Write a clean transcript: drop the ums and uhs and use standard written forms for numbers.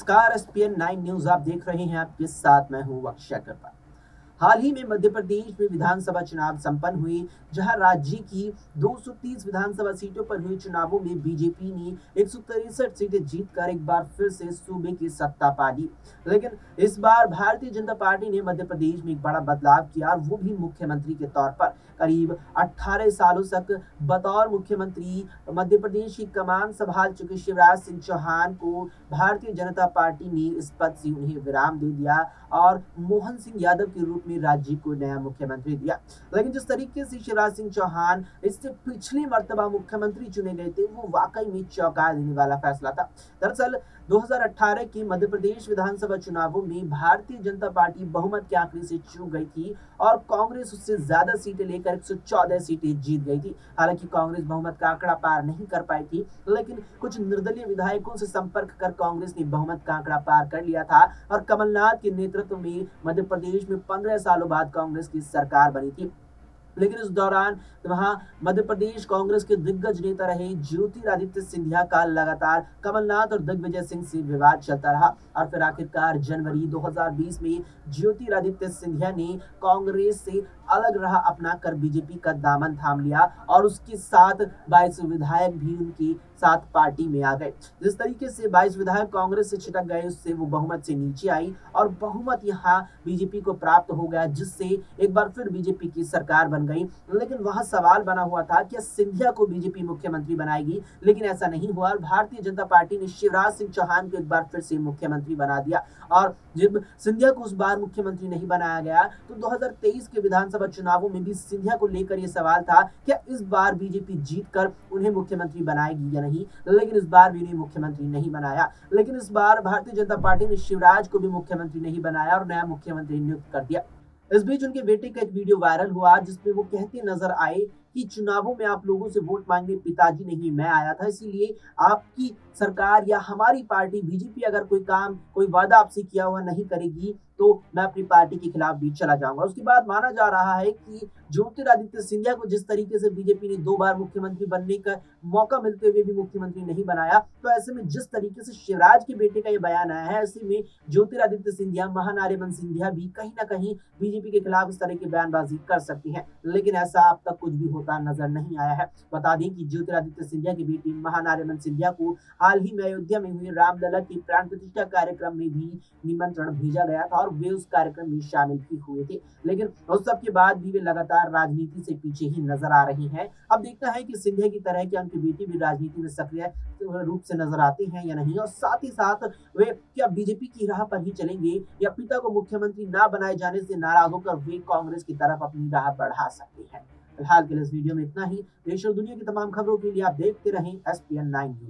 नमस्कार, ESPN 9 news आप देख रहे हैं। आपके साथ मैं हूं अक्षय कृपा। हाल ही में मध्य प्रदेश में विधानसभा चुनाव संपन्न हुए, जहां राज्य की 230 विधानसभा सीटों पर हुए चुनावों में बीजेपी ने 163 सीटें जीतकर एक बार फिर से सूबे की सत्ता पा ली। लेकिन इस बार भारतीय जनता पार्टी ने मध्य प्रदेश में एक बड़ा बदलाव किया, और वो भी मुख्यमंत्री के तौर पर। करीब 18 सालों तक बतौर मुख्यमंत्री मध्य प्रदेश की कमान संभाल चुके शिवराज सिंह चौहान को भारतीय जनता पार्टी ने इस पद से उन्हें विराम दे दिया और मोहन सिंह यादव के रूप में राज्य को नया मुख्यमंत्री दिया। लेकिन जिस तरीके से शिवराज सिंह चौहान इससे पिछली मर्तबा मुख्यमंत्री चुने गए थे, वो वाकई में चौंका देने वाला फैसला था। दरअसल 2018 के मध्य प्रदेश विधानसभा चुनावों में भारतीय जनता पार्टी बहुमत के आंकड़े से चूक गई थी और कांग्रेस उससे ज्यादा सीटें लेकर 114 सीटें जीत गई थी। हालांकि कांग्रेस बहुमत का आंकड़ा पार नहीं कर पाई थी, लेकिन कुछ निर्दलीय विधायकों से संपर्क कर कांग्रेस ने बहुमत का आंकड़ा पार कर लिया था और कमलनाथ के नेतृत्व में मध्य प्रदेश में 15 सालों बाद कांग्रेस की सरकार बनी थी। लेकिन इस दौरान वहां मध्य प्रदेश कांग्रेस के दिग्गज नेता रहे ज्योतिरादित्य सिंधिया का लगातार कमलनाथ और दिग्विजय सिंह से विवाद चलता रहा और फिर आखिरकार जनवरी 2020 में ज्योतिरादित्य सिंधिया ने कांग्रेस से अलग राह अपना कर बीजेपी का दामन थाम लिया और उसके साथ 22 विधायक भी उनके साथ पार्टी में आ गए। जिस तरीके से 22 विधायक कांग्रेस से छिटक गए, उससे वो बहुमत से नीचे आई और बहुमत यहाँ बीजेपी को प्राप्त हो गया, जिससे एक बार फिर बीजेपी की सरकार बन गई। लेकिन वहां सवाल बना हुआ था कि सिंधिया को बीजेपी मुख्यमंत्री बनाएगी, लेकिन ऐसा नहीं हुआ और भारतीय जनता पार्टी ने शिवराज सिंह चौहान को एक बार फिर से मुख्यमंत्री बना दिया। और जब सिंधिया को उस बार मुख्यमंत्री नहीं बनाया गया, तो 2023 के विधानसभा चुनावों में भी सिंधिया को लेकर यह सवाल था कि इस बार बीजेपी जीतकर उन्हें मुख्यमंत्री बनाएगी या नहीं। लेकिन इस बार भी उन्हें मुख्यमंत्री नहीं बनाया। लेकिन इस बार भारतीय जनता पार्टी ने शिवराज को भी मुख्यमंत्री नहीं बनाया और नया मुख्यमंत्री नियुक्त कर दिया। इस बीच उनके बेटे का एक वीडियो वायरल हुआ, जिसमें वो कहते नजर आए कि चुनावों में आप लोगों से वोट मांगने पिताजी नहीं मैं आया था, इसीलिए आपकी सरकार या हमारी पार्टी बीजेपी अगर कोई काम कोई वादा आपसे किया हुआ नहीं करेगी तो मैं अपनी पार्टी के खिलाफ भी चला जाऊंगा। उसके बाद माना जा रहा है कि ज्योतिरादित्य सिंधिया को जिस तरीके से बीजेपी ने 2 बार मुख्यमंत्री बनने का मौका मिलते हुए भी मुख्यमंत्री नहीं बनाया, तो ऐसे में जिस तरीके से शिवराज के बेटे का ये बयान आया है, ऐसे में ज्योतिरादित्य सिंधिया महानारीमन सिंधिया भी कहीं ना कहीं बीजेपी के खिलाफ इस तरह की बयानबाजी कर सकती है। लेकिन ऐसा अब तक कुछ भी होता नजर नहीं आया है। बता दें कि ज्योतिरादित्य सिंधिया की बेटी महानारीमन सिंधिया को हाल ही में अयोध्या में हुए रामलला की प्राण प्रतिष्ठा कार्यक्रम में भी निमंत्रण भेजा गया था और वे उस कार्यक्रम में शामिल भी हुए थे। लेकिन उस सब के बाद भी वे लगातार राजनीति से पीछे ही नजर आ रही हैं। अब देखना है कि सिंधिया की तरह की उनकी बेटी भी राजनीति में सक्रिय रूप से नजर आते हैं या नहीं, और साथ ही साथ वे क्या बीजेपी की राह पर ही चलेंगे या पिता को मुख्यमंत्री ना बनाए जाने से नाराज होकर वे कांग्रेस की तरफ अपनी राह बढ़ा सकते हैं। फिलहाल के लिए इस वीडियो में इतना ही। देश और दुनिया की तमाम खबरों के लिए आप देखते रहें एसपीएन 9 न्यूज।